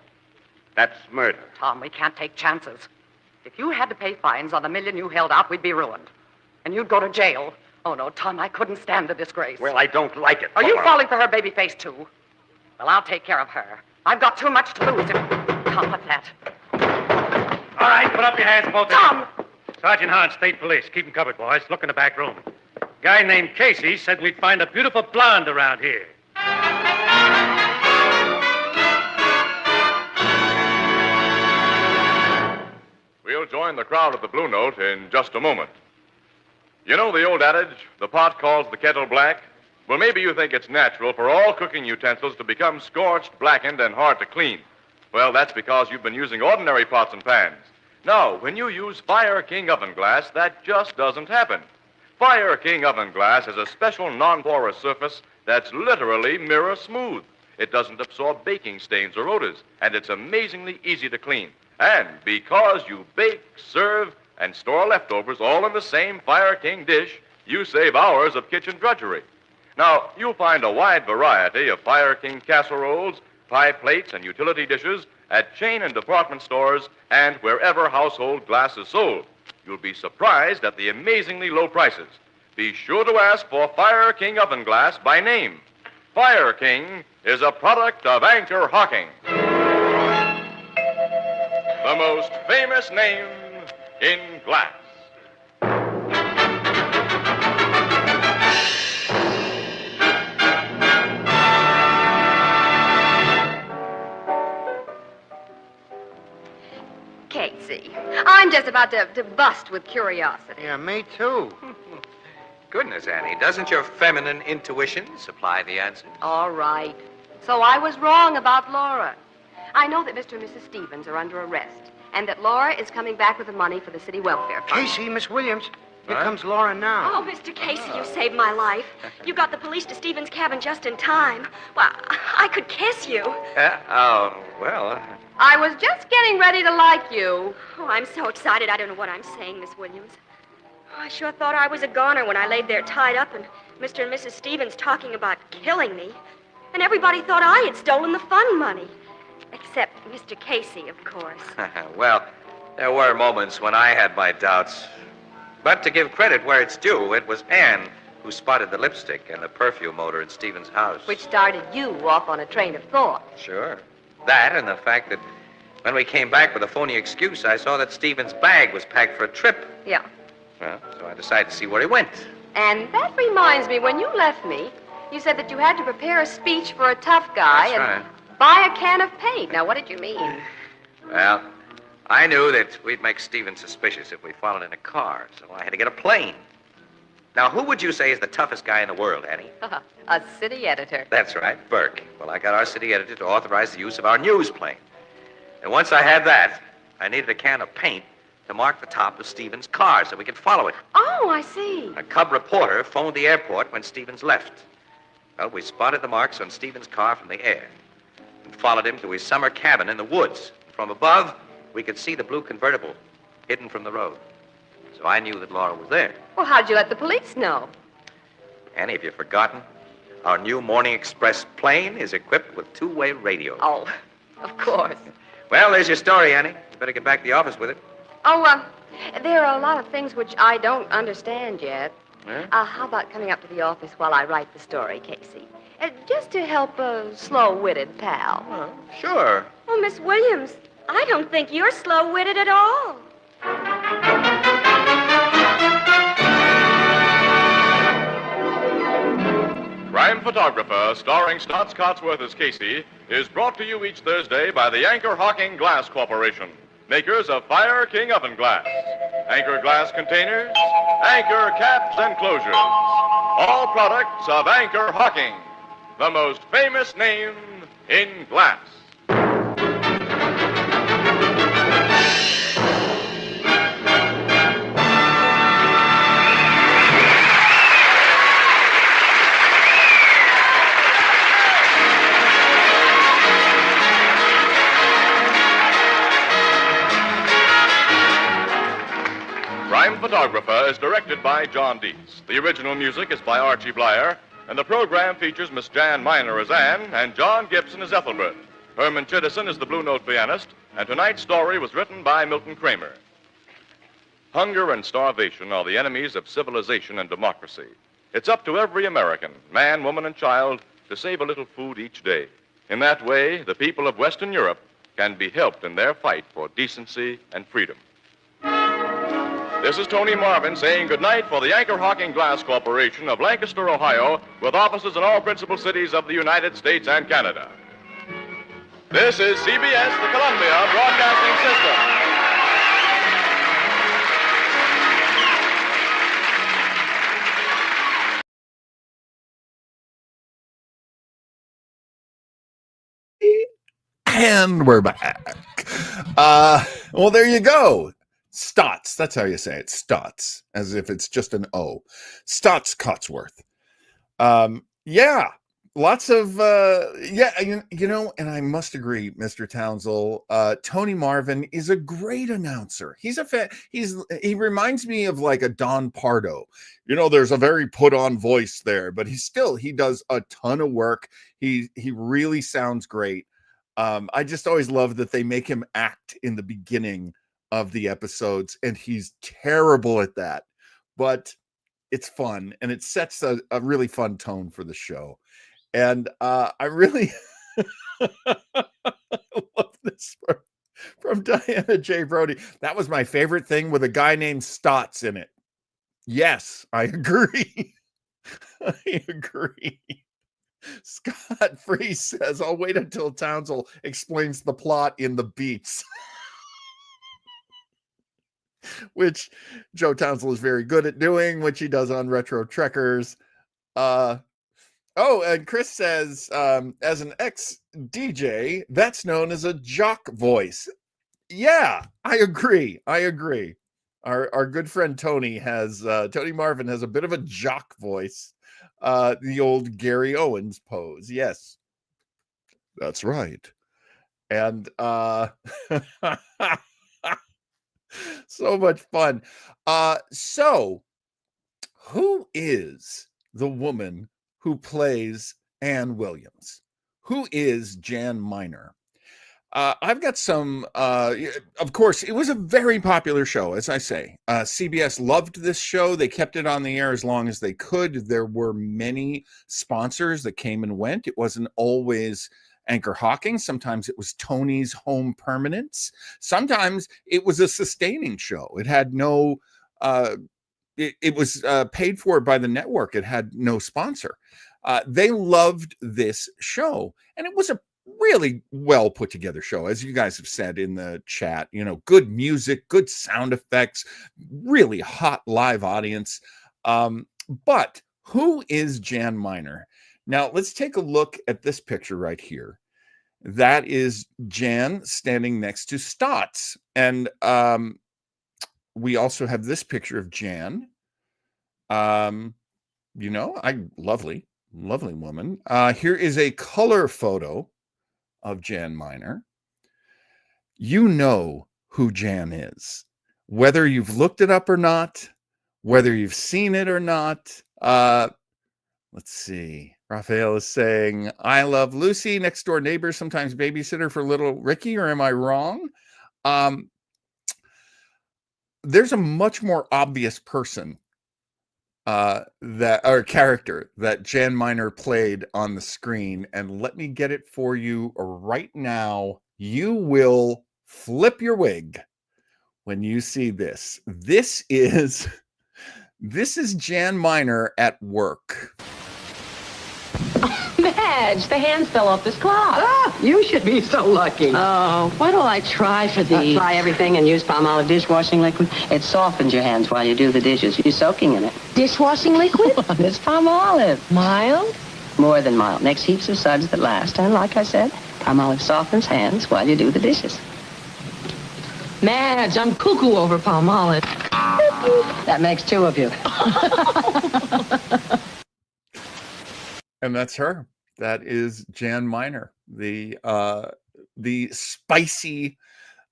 that's murder. Tom, we can't take chances. If you had to pay fines on the $1 million you held out, we'd be ruined. And you'd go to jail. Oh, no, Tom, I couldn't stand the disgrace. Well, I don't like it, Are Paula. you falling for her baby face, too? Well, I'll take care of her. I've got too much to lose if... Tom, what's that? All right, put up your hands, both of you. Tom! Sergeant Hahn, State Police. Keep them covered, boys. Look in the back room. A guy named Casey said we'd find a beautiful blonde around here. We'll join the crowd at the Blue Note in just a moment. You know the old adage, the pot calls the kettle black? Well, maybe you think it's natural for all cooking utensils to become scorched, blackened, and hard to clean. Well, that's because you've been using ordinary pots and pans. Now, when you use Fire King oven glass, that just doesn't happen. Fire King oven glass has a special non-porous surface that's literally mirror smooth. It doesn't absorb baking stains or odors, and it's amazingly easy to clean. And because you bake, serve, and store leftovers all in the same Fire King dish, you save hours of kitchen drudgery. Now, you'll find a wide variety of Fire King casseroles, pie plates, and utility dishes at chain and department stores and wherever household glass is sold. You'll be surprised at the amazingly low prices. Be sure to ask for Fire King oven glass by name. Fire King is a product of Anchor Hocking, the most famous name in glass. Casey, I'm just about to bust with curiosity. Yeah, me too. Goodness, Annie, doesn't your feminine intuition supply the answers? All right. So I was wrong about Laura. I know that Mr. and Mrs. Stevens are under arrest, and that Laura is coming back with the money for the city welfare fund. Casey, Miss Williams, Here comes Laura now. Oh, Mr. Casey, you saved my life. You got the police to Stephen's cabin just in time. Well, I could kiss you. Well. I was just getting ready to like you. Oh, I'm so excited. I don't know what I'm saying, Miss Williams. Oh, I sure thought I was a goner when I laid there tied up and Mr. and Mrs. Stevens talking about killing me. And everybody thought I had stolen the fun money. Except Mr. Casey, of course. Well, there were moments when I had my doubts. But to give credit where it's due, it was Anne who spotted the lipstick and the perfume odor in Stephen's house. Which started you off on a train of thought. Sure. That and the fact that when we came back with a phony excuse, I saw that Stephen's bag was packed for a trip. Yeah. Well, so I decided to see where he went. And that reminds me, when you left me, you said that you had to prepare a speech for a tough guy That's and buy a can of paint. Now, what did you mean? Well, I knew that we'd make Stephen suspicious if we followed in a car, so I had to get a plane. Now, who would you say is the toughest guy in the world, Annie? A city editor. That's right, Burke. Well, I got our city editor to authorize the use of our news plane. And once I had that, I needed a can of paint to mark the top of Stephen's car so we could follow it. Oh, I see. A cub reporter phoned the airport when Stevens left. Well, we spotted the marks on Stephen's car from the air and followed him to his summer cabin in the woods. From above, we could see the blue convertible hidden from the road. So I knew that Laura was there. Well, how'd you let the police know? Annie, have you forgotten? Our new Morning Express plane is equipped with two-way radio. Oh, of course. Well, there's your story, Annie. You better get back to the office with it. Oh, there are a lot of things which I don't understand yet. Huh? How about coming up to the office while I write the story, Casey? Just to help a slow-witted pal. Oh, sure. Oh, Miss Williams, I don't think you're slow-witted at all. Crime Photographer, starring Stotts Cotsworth as Casey, is brought to you each Thursday by the Anchor Hocking Glass Corporation, makers of Fire King Oven Glass, Anchor Glass Containers, Anchor Caps and Closures. All products of Anchor Hocking, the most famous name in glass. Crime Photographer is directed by John Dietz. The original music is by Archie Blyer, and the program features Miss Jan Miner as Anne and John Gibson as Ethelbert. Herman Chittison is the Blue Note pianist, and tonight's story was written by Milton Kramer. Hunger and starvation are the enemies of civilization and democracy. It's up to every American, man, woman, and child, to save a little food each day. In that way, the people of Western Europe can be helped in their fight for decency and freedom. This is Tony Marvin saying goodnight for the Anchor Hocking Glass Corporation of Lancaster, Ohio, with offices in all principal cities of the United States and Canada. This is CBS, the Columbia Broadcasting System. And we're back. Well, there you go. Stotts. That's how you say it. Stotts, as if it's just an O. Stotts Cotsworth. Yeah, lots of you know, and I must agree, Mr. Townsell. Tony Marvin is a great announcer. He reminds me of like a Don Pardo. You know, there's a very put on voice there, but he does a ton of work. He really sounds great. I just always love that they make him act in the beginning of the episodes, and he's terrible at that, but it's fun and it sets a really fun tone for the show. And I really love this from Diana J. Brody. That was my favorite thing with a guy named Stotts in it. Yes, I agree. I agree. Scott Freese says, I'll wait until Townsell explains the plot in the beats. Which Joe Townsell is very good at doing, which he does on Retro Trekkers. And Chris says, as an ex-DJ, that's known as a jock voice. Yeah, I agree. Our good friend Tony Marvin has a bit of a jock voice. The old Gary Owens pose. Yes, that's right. And so much fun. So who is the woman who plays Ann Williams? Who is Jan Miner? I've got some, of course, it was a very popular show, as I say. CBS loved this show. They kept it on the air as long as they could. There were many sponsors that came and went. It wasn't always Anchor Hawking. Sometimes it was Tony's Home Permanence. Sometimes it was a sustaining show. It had no, it was paid for by the network. It had no sponsor. They loved this show, and it was a really well put together show, as you guys have said in the chat. Good music, good sound effects, really hot live audience. But who is Jan Miner? Now let's take a look at this picture right here. That is Jan standing next to Stotts, and we also have this picture of Jan. Lovely woman. Here is a color photo of Jan Miner. You know who Jan is, whether you've looked it up or not, whether you've seen it or not. Let's see. Raphael is saying, I love Lucy, next door neighbor, sometimes babysitter for little Ricky, or am I wrong? There's a much more obvious person character that Jan Miner played on the screen, and let me get it for you right now. You will flip your wig when you see this. This is Jan Miner at work. Madge, the hands fell off this cloth. Ah, you should be so lucky. Oh, what'll I try for these? Try everything and use Palmolive dishwashing liquid. It softens your hands while you do the dishes. You're soaking in it. Dishwashing liquid? It's Palmolive. Mild? More than mild. Makes heaps of suds that last. And like I said, Palmolive softens hands while you do the dishes. Madge, I'm cuckoo over Palmolive. That makes two of you. And that's her. That is Jan Miner, the spicy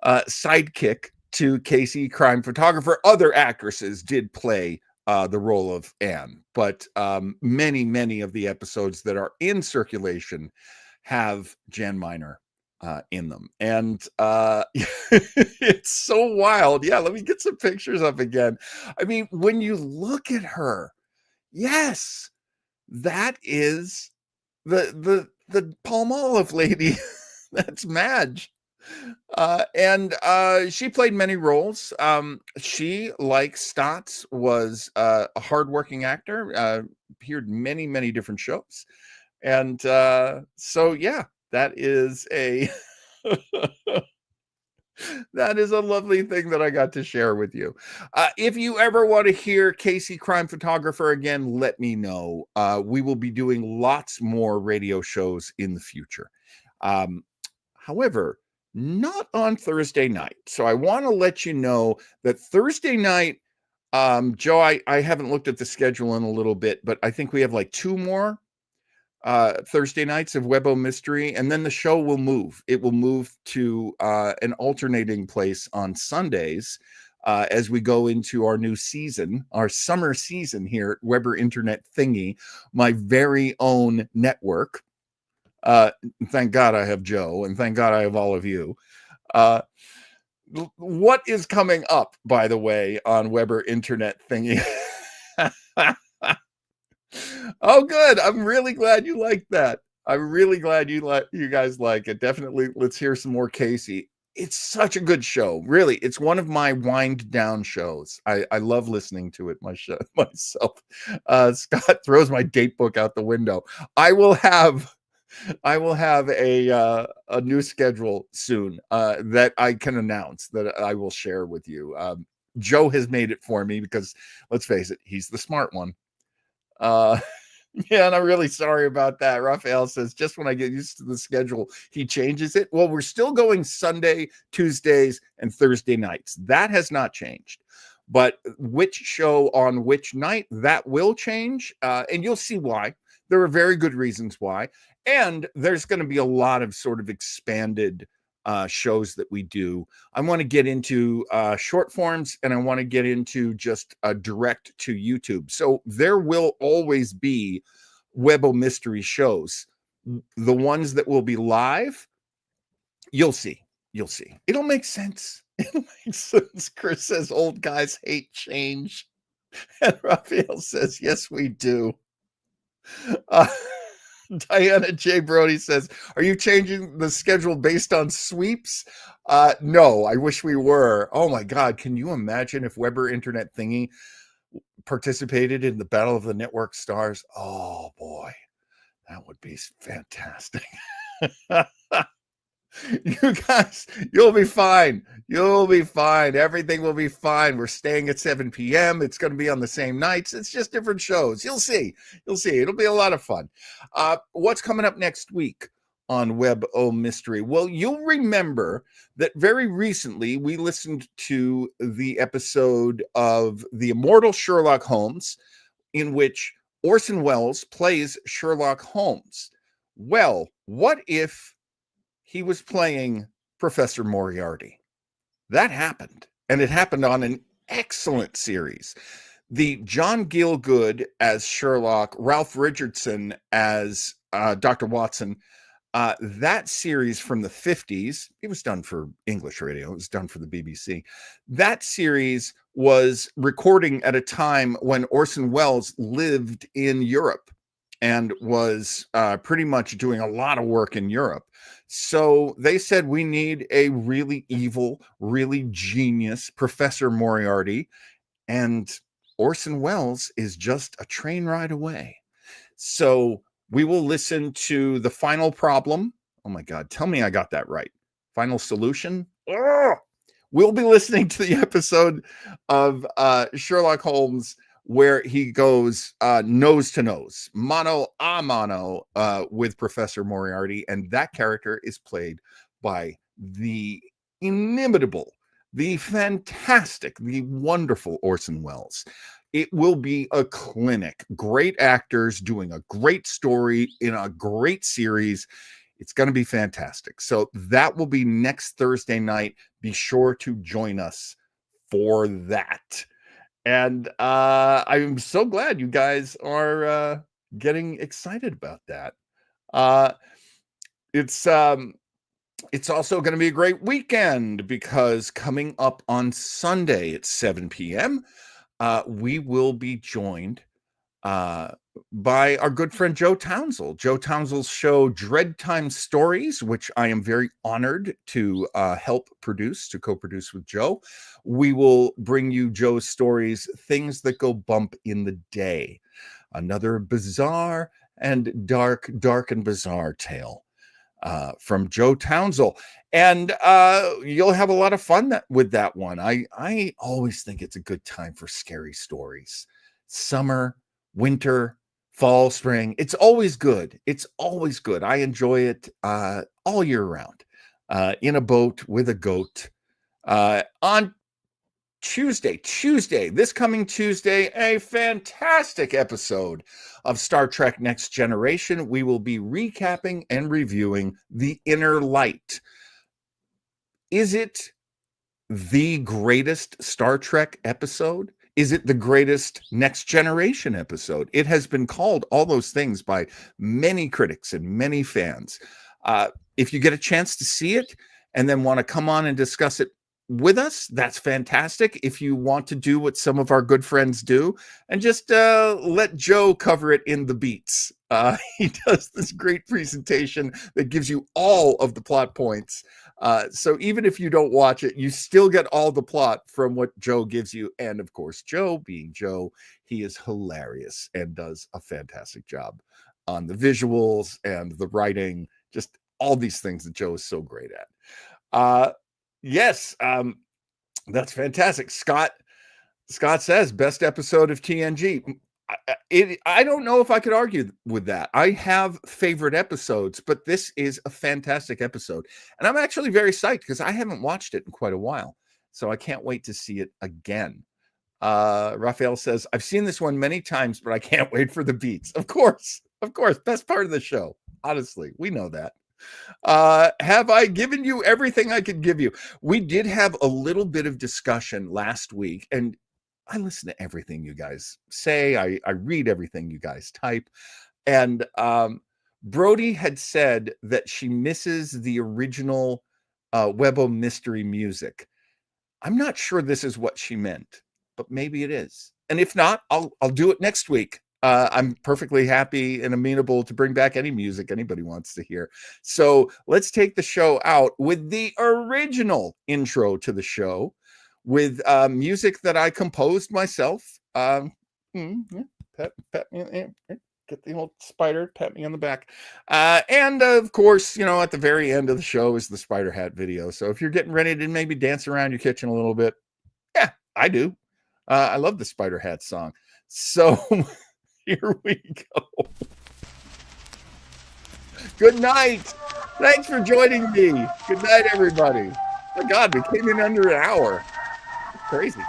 sidekick to Casey, crime photographer. Other actresses did play the role of Anne, but many of the episodes that are in circulation have Jan Miner in them. And it's so wild. Yeah, let me get some pictures up again. I mean, when you look at her, yes, that is the Palmolive lady. That's Madge. And she played many roles. She, like Stotts, was a hardworking actor, appeared many different shows. And so, yeah, that is a that is a lovely thing that I got to share with you. If you ever want to hear Casey, crime photographer, again, let me know. We will be doing lots more radio shows in the future. However, not on Thursday night. So I want to let you know that Thursday night, Joe, I haven't looked at the schedule in a little bit, but I think we have like 2 more Thursday nights of Webbo Mystery, and then the show will move. It will move to an alternating place on Sundays as we go into our new season, our summer season here at Weber Internet Thingy, my very own network. Thank God I have Joe, and thank God I have all of you. What is coming up, by the way, on Weber Internet Thingy? Oh, good. I'm really glad you like that. I'm really glad you guys like it. Definitely, let's hear some more Casey. It's such a good show. Really, it's one of my wind down shows. I love listening to it myself. Scott throws my date book out the window. I will have a new schedule soon that I can announce, that I will share with you. Joe has made it for me because, let's face it, he's the smart one. Yeah, and I'm really sorry about that. Raphael says, just when I get used to the schedule, he changes it. Well, we're still going Sunday, Tuesdays, and Thursday nights. That has not changed. But which show on which night, that will change. And you'll see why. There are very good reasons why. And there's going to be a lot of sort of expanded shows that we do. I want to get into short forms, and I want to get into just direct to YouTube. So there will always be Webo Mystery shows. The ones that will be live, you'll see. You'll see. It'll make sense. It'll make sense. Chris says old guys hate change. And Raphael says, yes, we do. Diana J. Brody says, are you changing the schedule based on sweeps? No, I wish we were. Oh my God. Can you imagine if Weber Internet Thingy participated in the Battle of the Network Stars? Oh boy, that would be fantastic. You guys, you'll be fine. You'll be fine. Everything will be fine. We're staying at 7 p.m. It's going to be on the same nights. It's just different shows. You'll see. You'll see. It'll be a lot of fun. What's coming up next week on Web O Mystery? Well, you'll remember that very recently we listened to the episode of The Immortal Sherlock Holmes, in which Orson Welles plays Sherlock Holmes. Well, what if he was playing Professor Moriarty? That happened, and it happened on an excellent series. The John Gielgud as Sherlock, Ralph Richardson as Dr. Watson, that series from the 50s, it was done for English radio, it was done for the BBC. That series was recording at a time when Orson Welles lived in Europe and was pretty much doing a lot of work in Europe. So they said, we need a really evil, really genius Professor Moriarty, and Orson Welles is just a train ride away. So we will listen to The Final Problem. Oh my God, tell me I got that right. Final Solution? Ugh! We'll be listening to the episode of Sherlock Holmes where he goes nose to nose, mano a mano with Professor Moriarty. And that character is played by the inimitable, the fantastic, the wonderful Orson Welles. It will be a clinic. Great actors doing a great story in a great series. It's going to be fantastic. So that will be next Thursday night. Be sure to join us for that. And I'm so glad you guys are getting excited about that. It's also going to be a great weekend, because coming up on Sunday at 7 p.m., we will be joined by our good friend Joe Townsell. Joe Townsel's show Dread Time Stories, which I am very honored to help produce, to co-produce with Joe. We will bring you Joe's stories, Things That Go Bump in the Day. Another bizarre and dark and bizarre tale from Joe Townsell. And you'll have a lot of fun with that one. I always think it's a good time for scary stories. Summer, winter, fall, spring. It's always good. It's always good. I enjoy it all year round. In a boat with a goat. On Tuesday, this coming Tuesday, a fantastic episode of Star Trek Next Generation. We will be recapping and reviewing The Inner Light. Is it the greatest Star Trek episode? Is it the greatest Next Generation episode? It has been called all those things by many critics and many fans. If you get a chance to see it and then want to come on and discuss it with us, that's fantastic. If you want to do what some of our good friends do and just let Joe cover it in the beats. He does this great presentation that gives you all of the plot points. So even if you don't watch it, you still get all the plot from what Joe gives you. And of course, Joe being Joe, he is hilarious and does a fantastic job on the visuals and the writing, just all these things that Joe is so great at. Yes, that's fantastic. Scott says best episode of TNG. I don't know if I could argue with that. I have favorite episodes, but this is a fantastic episode. And I'm actually very psyched because I haven't watched it in quite a while. So I can't wait to see it again. Raphael says, I've seen this one many times, but I can't wait for the beats. Of course. Best part of the show. Honestly, we know that. Have I given you everything I could give you? We did have a little bit of discussion last week, and I listen to everything you guys say. I read everything you guys type. And Brody had said that she misses the original Webbo mystery music. I'm not sure this is what she meant, but maybe it is. And if not, I'll do it next week. I'm perfectly happy and amenable to bring back any music anybody wants to hear. So let's take the show out with the original intro to the show, with music that I composed myself. Get the old spider, pat me on the back. And of course, at the very end of the show is the spider hat video. So if you're getting ready to maybe dance around your kitchen a little bit, yeah, I do. I love the spider hat song. So here we go. Good night. Thanks for joining me. Good night, everybody. Oh my God, we came in under an hour. That's crazy.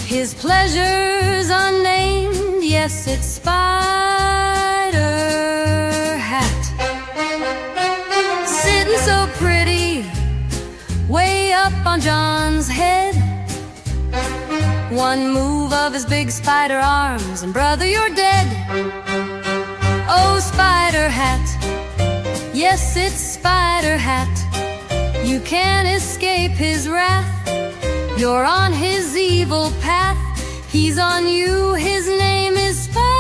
His pleasures unnamed, yes, it's Spider Hat. Sitting so pretty, way up on John's head. One move of his big spider arms, and brother, you're dead. Oh, Spider Hat, yes, it's Spider Hat. You can't escape his wrath. You're on his evil path. He's on you. His name is Spider.